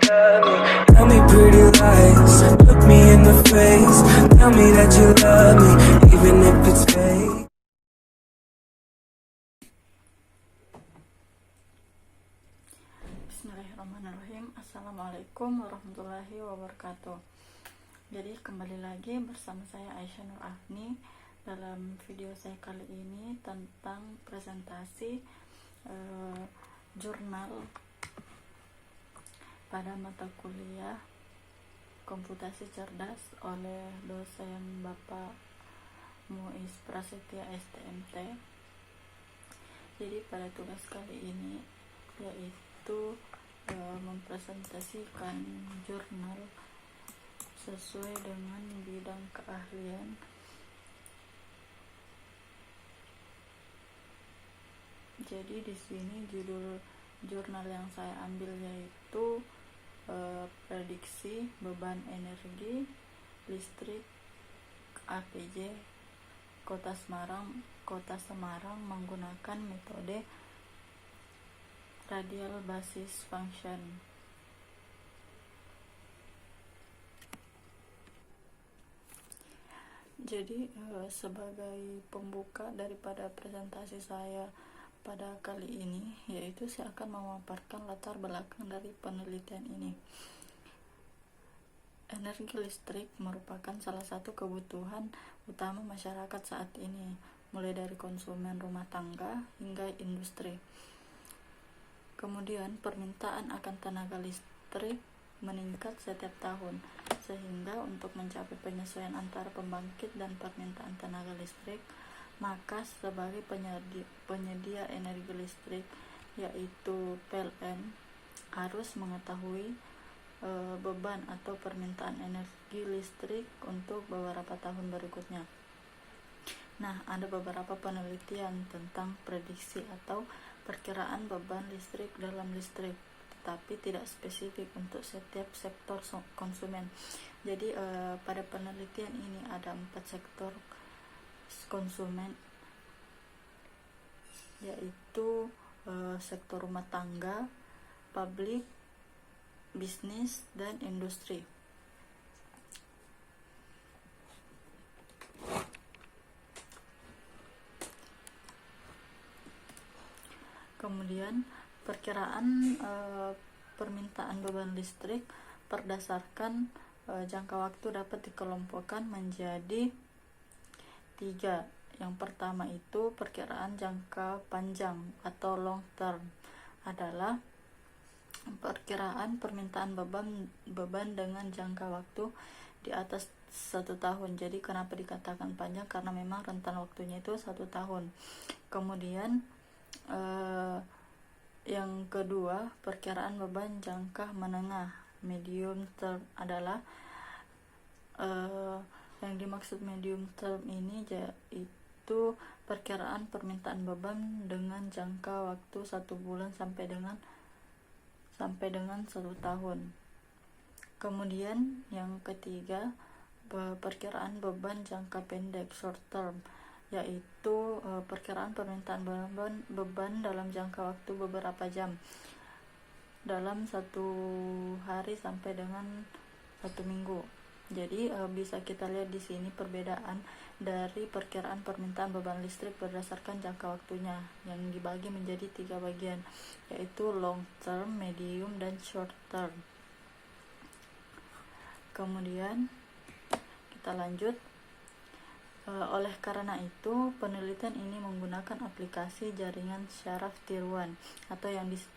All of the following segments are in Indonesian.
love me. Tell me pretty lies, look me in the face. Tell me that you love me, even if it's fake. Bismillahirrahmanirrahim. Assalamualaikum warahmatullahi wabarakatuh. Jadi kembali lagi bersama saya Aisyah Nur Afni dalam video saya kali ini tentang presentasi jurnal pada mata kuliah Komputasi Cerdas oleh dosen Bapak Muiz Prasetya STMT. Jadi pada tugas kali ini yaitu mempresentasikan jurnal sesuai dengan bidang keahlian. Jadi di sini judul jurnal yang saya ambil yaitu prediksi beban energi listrik APJ Kota Semarang menggunakan metode radial basis function. Jadi sebagai pembuka daripada presentasi saya pada kali ini, yaitu saya akan memaparkan latar belakang dari penelitian ini. Energi listrik merupakan salah satu kebutuhan utama masyarakat saat ini, mulai dari konsumen rumah tangga hingga industri. Kemudian permintaan akan tenaga listrik meningkat setiap tahun, sehingga untuk mencapai penyesuaian antara pembangkit dan permintaan tenaga listrik, maka sebagai penyedia energi listrik yaitu PLN harus mengetahui beban atau permintaan energi listrik untuk beberapa tahun berikutnya. Nah, ada beberapa penelitian tentang prediksi atau perkiraan beban listrik dalam listrik, tetapi tidak spesifik untuk setiap sektor konsumen. Jadi pada penelitian ini ada 4 sektor konsumen, yaitu sektor rumah tangga, publik, bisnis, dan industri. Kemudian perkiraan permintaan beban listrik berdasarkan jangka waktu dapat dikelompokkan menjadi 3. Yang pertama itu perkiraan jangka panjang atau long term, adalah perkiraan permintaan beban dengan jangka waktu di atas 1 tahun. Jadi kenapa dikatakan panjang? Karena memang rentan waktunya itu 1 tahun. Kemudian yang kedua, perkiraan beban jangka menengah medium term, adalah yang dimaksud medium term ini yaitu perkiraan permintaan beban dengan jangka waktu 1 bulan sampai dengan 1 tahun. Kemudian yang ketiga, perkiraan beban jangka pendek short term, yaitu perkiraan permintaan beban dalam jangka waktu beberapa jam, dalam 1 hari sampai dengan 1 minggu. Jadi bisa kita lihat di sini perbedaan dari perkiraan permintaan beban listrik berdasarkan jangka waktunya yang dibagi menjadi 3 bagian, yaitu long term, medium, dan short term. Kemudian kita lanjut. Oleh karena itu, penelitian ini menggunakan aplikasi jaringan syaraf tiruan atau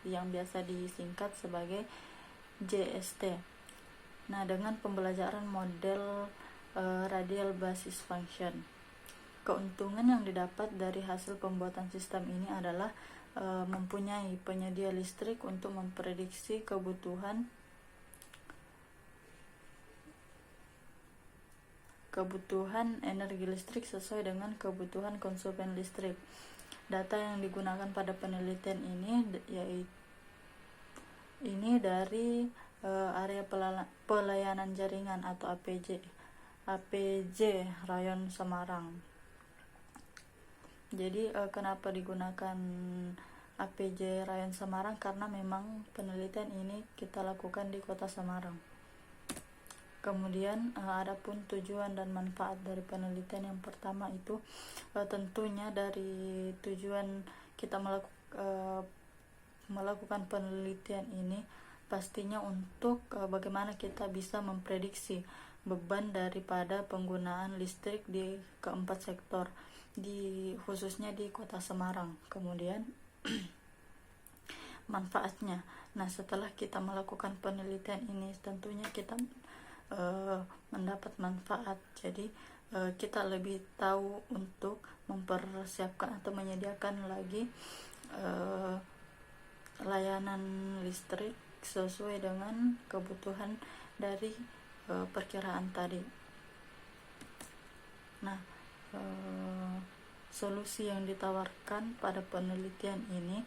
yang biasa disingkat sebagai JST. Nah, dengan pembelajaran model radial basis function, keuntungan yang didapat dari hasil pembuatan sistem ini adalah mempunyai penyedia listrik untuk memprediksi kebutuhan energi listrik sesuai dengan kebutuhan konsumen listrik. Data yang digunakan pada penelitian ini dari area pelayanan jaringan atau APJ Rayon Semarang. Jadi kenapa digunakan APJ Rayon Semarang karena memang penelitian ini kita lakukan di Kota Semarang. Kemudian adapun tujuan dan manfaat dari penelitian yang pertama itu tentunya dari tujuan kita melakukan penelitian ini pastinya untuk bagaimana kita bisa memprediksi beban daripada penggunaan listrik di keempat sektor, khususnya di Kota Semarang. Kemudian manfaatnya. Nah, setelah kita melakukan penelitian ini tentunya kita mendapat manfaat. Jadi kita lebih tahu untuk mempersiapkan atau menyediakan lagi layanan listrik sesuai dengan kebutuhan dari perkiraan tadi. Nah, solusi yang ditawarkan pada penelitian ini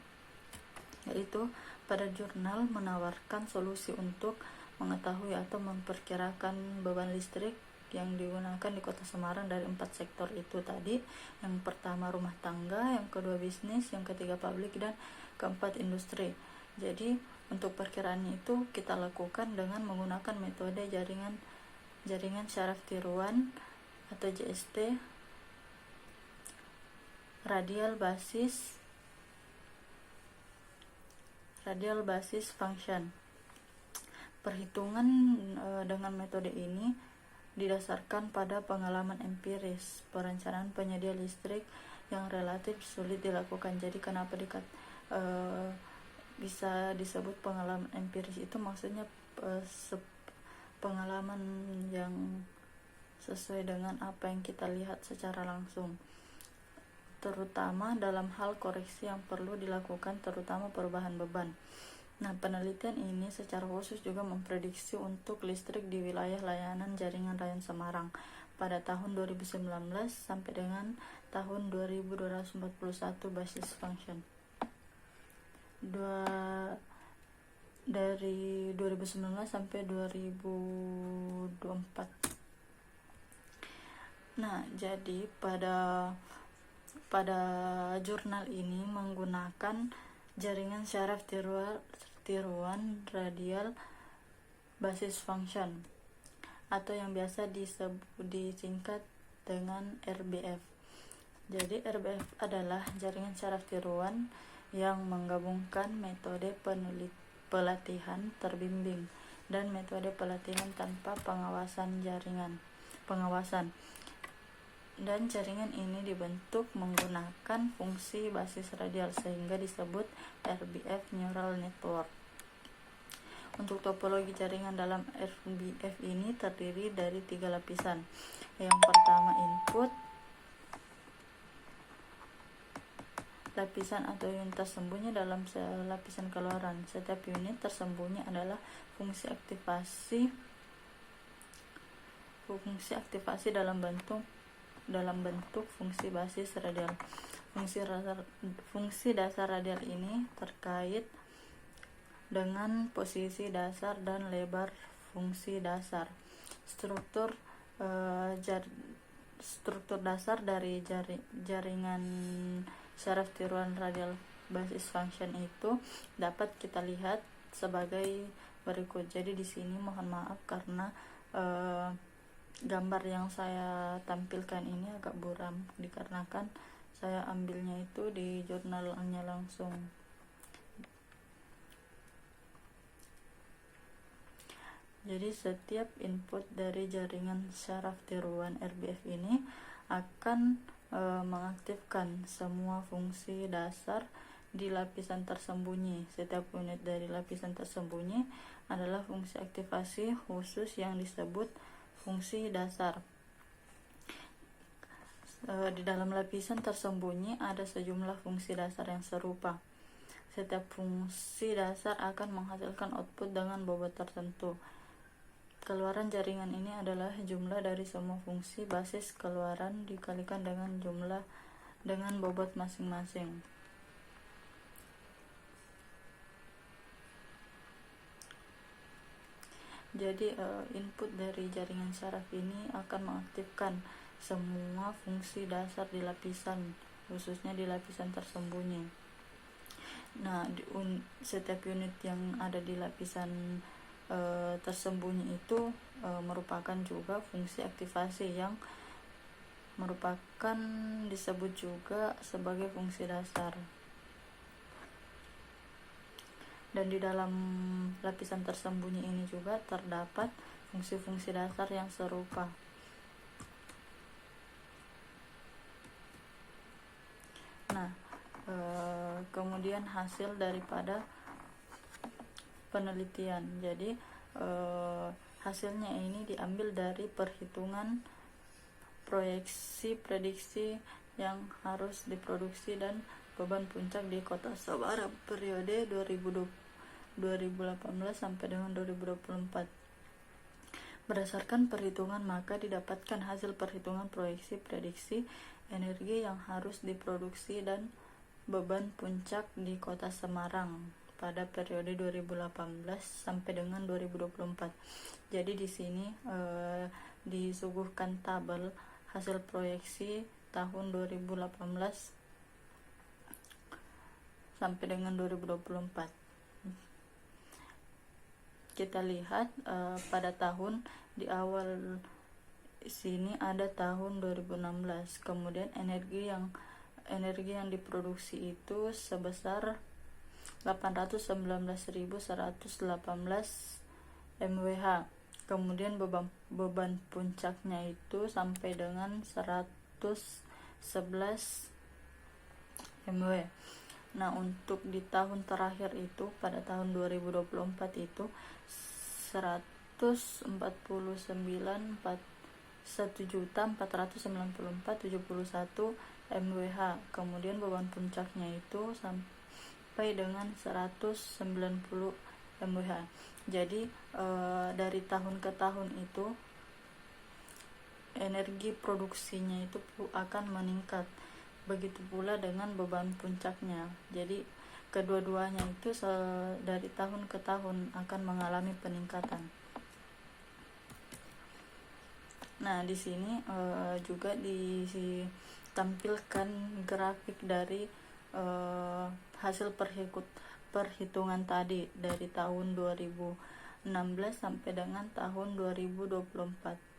yaitu pada jurnal menawarkan solusi untuk mengetahui atau memperkirakan beban listrik yang digunakan di Kota Semarang dari 4 sektor itu tadi. Yang pertama rumah tangga, yang kedua bisnis, yang ketiga publik, dan keempat industri. Jadi untuk perkiraannya itu kita lakukan dengan menggunakan metode jaringan syaraf tiruan atau JST, radial basis function. Perhitungan dengan metode ini didasarkan pada pengalaman empiris perencanaan penyedia listrik yang relatif sulit dilakukan. Jadi kenapa bisa disebut pengalaman empiris itu, maksudnya pengalaman yang sesuai dengan apa yang kita lihat secara langsung, terutama dalam hal koreksi yang perlu dilakukan, terutama perubahan beban. Nah, penelitian ini secara khusus juga memprediksi untuk listrik di wilayah layanan jaringan Rayon Semarang pada tahun 2019 sampai dengan tahun 2241 basis function. Dari 2019 sampai 2024. Nah, jadi pada jurnal ini menggunakan jaringan syaraf tiruan radial basis function atau yang biasa disingkat dengan RBF. Jadi RBF adalah jaringan syaraf tiruan yang menggabungkan metode pelatihan terbimbing dan metode pelatihan tanpa pengawasan. Dan jaringan ini dibentuk menggunakan fungsi basis radial sehingga disebut RBF Neural Network. Untuk topologi jaringan dalam RBF ini terdiri dari 3 lapisan. Yang pertama input, lapisan atau unit tersembunyi dalam lapisan keluaran. Setiap unit tersembunyi adalah fungsi aktivasi dalam bentuk fungsi basis radial. Fungsi dasar radial ini terkait dengan posisi dasar dan lebar fungsi dasar. Struktur dasar dari jaringan syaraf tiruan radial basis function itu dapat kita lihat sebagai berikut. Jadi di sini mohon maaf karena gambar yang saya tampilkan ini agak buram dikarenakan saya ambilnya itu di jurnalnya langsung. Jadi setiap input dari jaringan syaraf tiruan RBF ini akan mengaktifkan semua fungsi dasar di lapisan tersembunyi. Setiap unit dari lapisan tersembunyi adalah fungsi aktivasi khusus yang disebut fungsi dasar. Di dalam lapisan tersembunyi ada sejumlah fungsi dasar yang serupa. Setiap fungsi dasar akan menghasilkan output dengan bobot tertentu. Keluaran jaringan ini adalah jumlah dari semua fungsi basis keluaran dikalikan dengan bobot masing-masing. Jadi input dari jaringan syaraf ini akan mengaktifkan semua fungsi dasar di lapisan, khususnya di lapisan tersembunyi. Nah, setiap unit yang ada di lapisan tersembunyi itu merupakan juga fungsi aktivasi yang merupakan disebut juga sebagai fungsi dasar. Dan di dalam lapisan tersembunyi ini juga terdapat fungsi-fungsi dasar yang serupa. Nah, kemudian hasil daripada penelitian. Jadi hasilnya ini diambil dari perhitungan proyeksi prediksi yang harus diproduksi dan beban puncak di Kota Semarang periode 2018 sampai dengan 2024. Berdasarkan perhitungan, maka didapatkan hasil perhitungan proyeksi prediksi energi yang harus diproduksi dan beban puncak di Kota Semarang pada periode 2018 sampai dengan 2024. Jadi di sini disuguhkan tabel hasil proyeksi tahun 2018 sampai dengan 2024. Kita lihat pada tahun di awal sini ada tahun 2016. Kemudian energi yang diproduksi itu sebesar 819.118 MWh. Kemudian beban puncaknya itu sampai dengan 111 MW. Nah, untuk di tahun terakhir itu pada tahun 2024 itu 1.494.791 MWh. Kemudian beban puncaknya itu sampai dengan 190 MWh. Jadi dari tahun ke tahun itu energi produksinya itu akan meningkat. Begitu pula dengan beban puncaknya. Jadi kedua-duanya itu dari tahun ke tahun akan mengalami peningkatan. Nah, di sini juga ditampilkan grafik dari hasil perhitungan tadi dari tahun 2016 sampai dengan tahun 2024.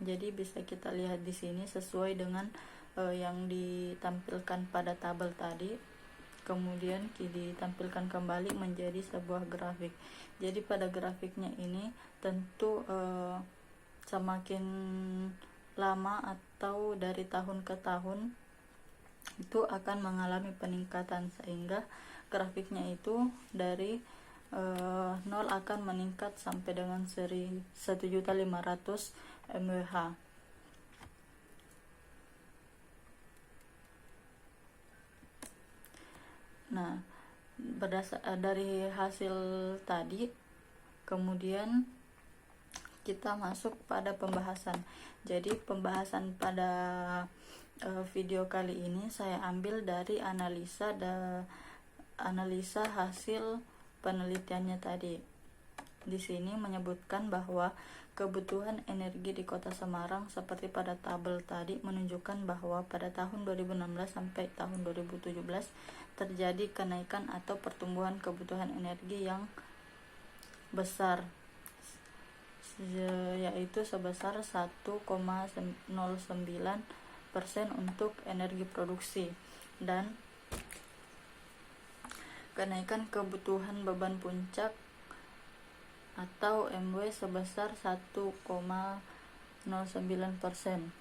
Jadi bisa kita lihat di sini sesuai dengan yang ditampilkan pada tabel tadi, kemudian ditampilkan kembali menjadi sebuah grafik. Jadi pada grafiknya ini tentu semakin lama atau dari tahun ke tahun itu akan mengalami peningkatan, sehingga grafiknya itu dari 0 akan meningkat sampai dengan 1.500 MWh. Nah, dari hasil tadi kemudian kita masuk pada pembahasan. Jadi pembahasan pada video kali ini saya ambil dari analisa hasil penelitiannya tadi. Di sini menyebutkan bahwa kebutuhan energi di Kota Semarang seperti pada tabel tadi menunjukkan bahwa pada tahun 2016 sampai tahun 2017 terjadi kenaikan atau pertumbuhan kebutuhan energi yang besar, yaitu sebesar 1,09% untuk energi produksi, dan kenaikan kebutuhan beban puncak atau MW sebesar 1,09%.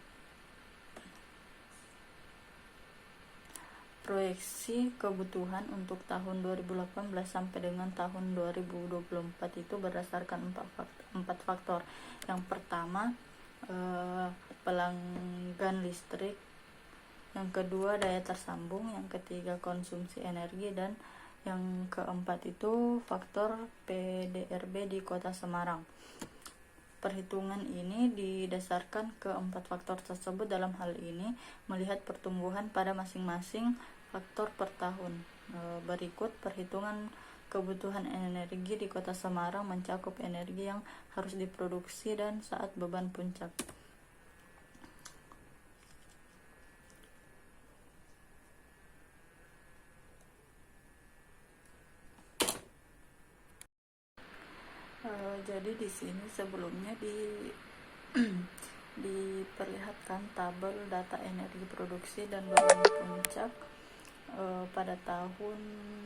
Proyeksi kebutuhan untuk tahun 2018 sampai dengan tahun 2024 itu berdasarkan 4 faktor. Yang pertama, pelanggan listrik. Yang kedua, daya tersambung. Yang ketiga, konsumsi energi. Dan yang keempat itu faktor PDRB di Kota Semarang. Perhitungan ini didasarkan ke 4 faktor tersebut. Dalam hal ini melihat pertumbuhan pada masing-masing faktor per tahun. Berikut perhitungan kebutuhan energi di Kota Semarang mencakup energi yang harus diproduksi dan saat beban puncak. Jadi di sini sebelumnya diperlihatkan tabel data energi produksi dan beban puncak pada tahun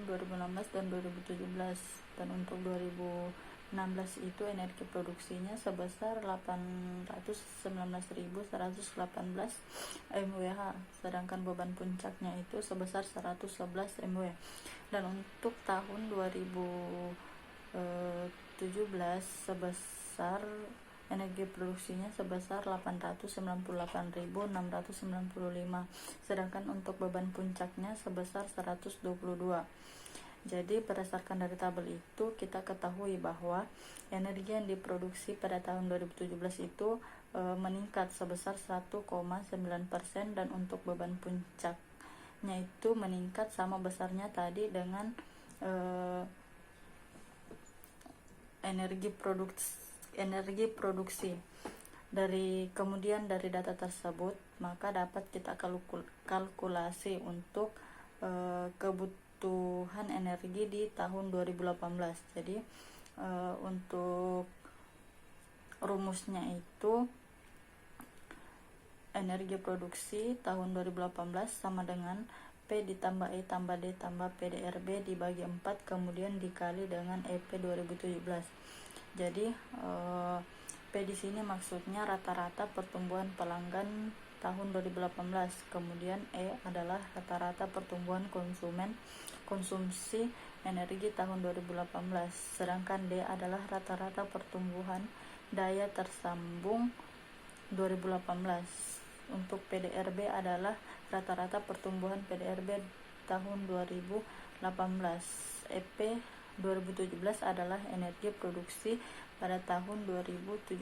2016 dan 2017, dan untuk 2016 itu energi produksinya sebesar 819.118 mWh, sedangkan beban puncaknya itu sebesar 111 mW. Dan untuk tahun 2017 sebesar energi produksinya sebesar 898.695, sedangkan untuk beban puncaknya sebesar 122. Jadi berdasarkan dari tabel itu kita ketahui bahwa energi yang diproduksi pada tahun 2017 itu meningkat sebesar 1,9%, dan untuk beban puncaknya itu meningkat sama besarnya tadi dengan energi produksi. Kemudian dari data tersebut maka dapat kita kalkulasi untuk kebutuhan energi di tahun 2018. Jadi untuk rumusnya itu energi produksi tahun 2018 sama dengan P ditambah E tambah D tambah PDRB dibagi 4 kemudian dikali dengan EP 2017. Jadi P di sini maksudnya rata-rata pertumbuhan pelanggan tahun 2018, kemudian E adalah rata-rata pertumbuhan konsumsi energi tahun 2018, sedangkan D adalah rata-rata pertumbuhan daya tersambung 2018. Untuk PDRB adalah rata-rata pertumbuhan PDRB tahun 2018. EP 2017 adalah energi produksi pada tahun 2017.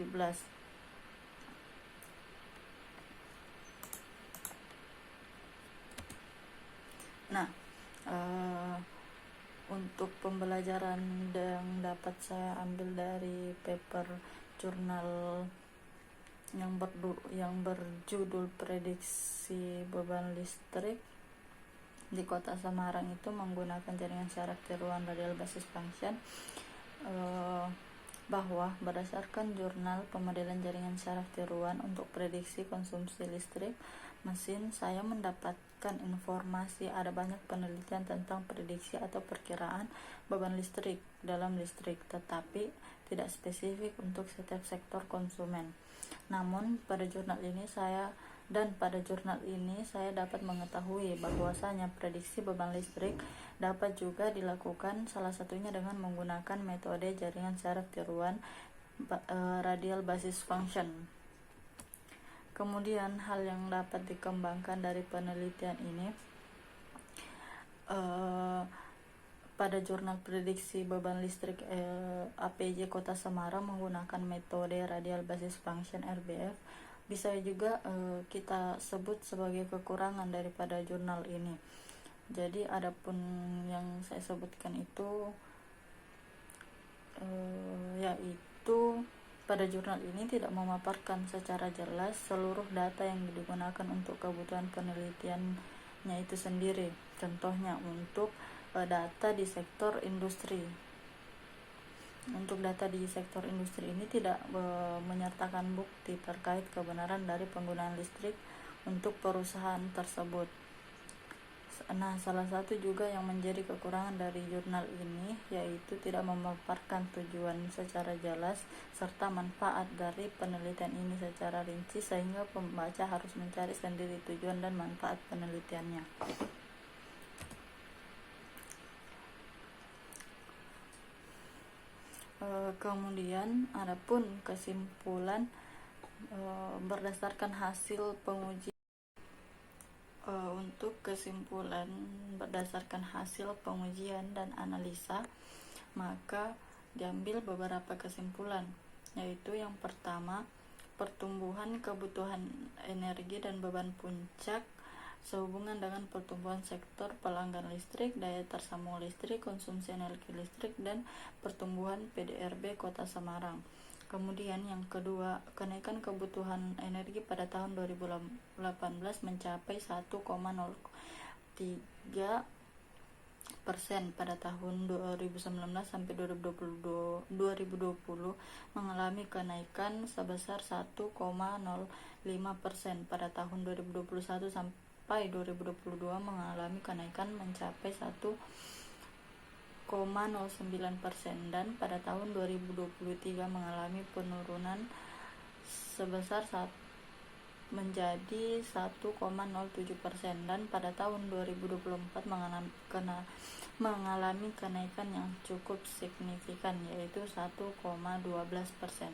Nah, untuk pembelajaran yang dapat saya ambil dari paper jurnal yang berjudul prediksi beban listrik di Kota Semarang itu menggunakan jaringan syaraf tiruan radial basis function, bahwa berdasarkan jurnal pemodelan jaringan syaraf tiruan untuk prediksi konsumsi listrik mesin, saya mendapatkan informasi ada banyak penelitian tentang prediksi atau perkiraan beban listrik dalam listrik, tetapi tidak spesifik untuk setiap sektor konsumen. Namun pada jurnal ini saya dapat mengetahui bahwasanya prediksi beban listrik dapat juga dilakukan salah satunya dengan menggunakan metode jaringan syaraf tiruan radial basis function. Kemudian hal yang dapat dikembangkan dari penelitian ini pada jurnal prediksi beban listrik APJ Kota Semarang menggunakan metode radial basis function RBF bisa juga kita sebut sebagai kekurangan daripada jurnal ini. Jadi adapun yang saya sebutkan itu yaitu pada jurnal ini tidak memaparkan secara jelas seluruh data yang digunakan untuk kebutuhan penelitiannya itu sendiri. Contohnya untuk data di sektor industri. Untuk data di sektor industri ini tidak menyertakan bukti terkait kebenaran dari penggunaan listrik untuk perusahaan tersebut. Nah, salah satu juga yang menjadi kekurangan dari jurnal ini yaitu tidak memaparkan tujuan secara jelas serta manfaat dari penelitian ini secara rinci, sehingga pembaca harus mencari sendiri tujuan dan manfaat penelitiannya. Kemudian adapun kesimpulan berdasarkan hasil pengujian untuk kesimpulan berdasarkan hasil pengujian dan analisa, maka diambil beberapa kesimpulan, yaitu yang pertama, pertumbuhan kebutuhan energi dan beban puncak sehubungan dengan pertumbuhan sektor pelanggan listrik, daya tersambung listrik, konsumsi energi listrik, dan pertumbuhan PDRB Kota Semarang. Kemudian yang kedua, kenaikan kebutuhan energi pada tahun 2018 mencapai 1,03 pada tahun 2019 sampai 2020 mengalami kenaikan sebesar 1,05%. Pada tahun 2021 sampai 2022 mengalami kenaikan mencapai 1,09%, dan pada tahun 2023 mengalami penurunan sebesar menjadi 1,07%, dan pada tahun 2024 mengalami kenaikan yang cukup signifikan, yaitu 1,12%.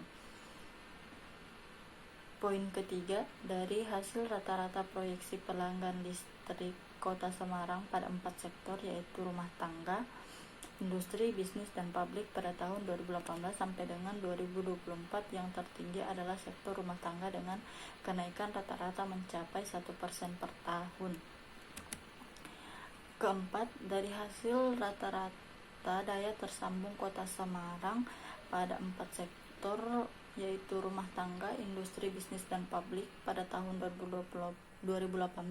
Poin ketiga, dari hasil rata-rata proyeksi pelanggan listrik Kota Semarang pada 4 sektor, yaitu rumah tangga, industri, bisnis, dan publik pada tahun 2018 sampai dengan 2024, yang tertinggi adalah sektor rumah tangga dengan kenaikan rata-rata mencapai 1% per tahun. Keempat, dari hasil rata-rata daya tersambung Kota Semarang pada 4 sektor, yaitu rumah tangga, industri, bisnis, dan publik pada tahun 2018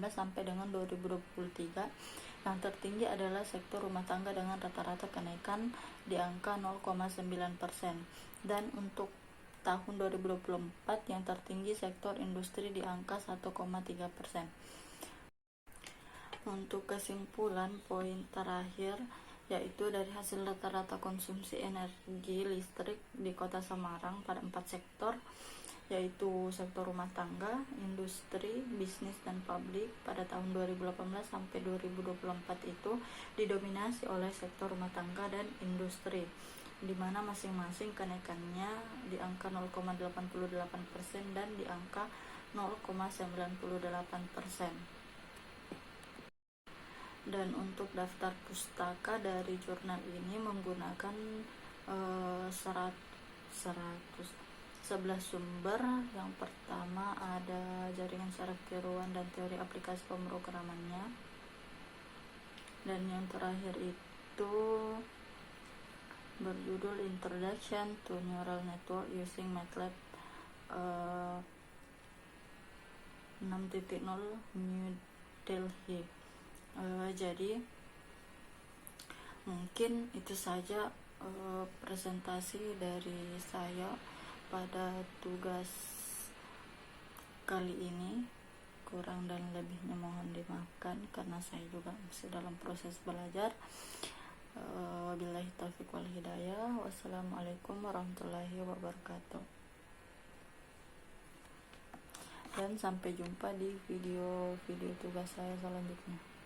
sampai dengan 2023, yang tertinggi adalah sektor rumah tangga dengan rata-rata kenaikan di angka 0,9%, dan untuk tahun 2024 yang tertinggi sektor industri di angka 1,3%. Untuk kesimpulan, poin terakhir yaitu dari hasil rata-rata konsumsi energi listrik di Kota Semarang pada 4 sektor, yaitu sektor rumah tangga, industri, bisnis, dan publik pada tahun 2018 sampai 2024 itu didominasi oleh sektor rumah tangga dan industri, di mana masing-masing kenaikannya di angka 0,88% dan di angka 0,98%. Dan untuk daftar pustaka dari jurnal ini menggunakan 11 sumber. Yang pertama ada jaringan saraf tiruan dan teori aplikasi pemrogramannya, dan yang terakhir itu berjudul Introduction to Neural Network Using MATLAB 6.0 New Delhi. Jadi mungkin itu saja presentasi dari saya pada tugas kali ini. Kurang dan lebihnya mohon dimaafkan karena saya juga masih dalam proses belajar. Wabillahi taufiq wal hidayah. Wassalamualaikum warahmatullahi wabarakatuh. Dan sampai jumpa di video tugas saya selanjutnya.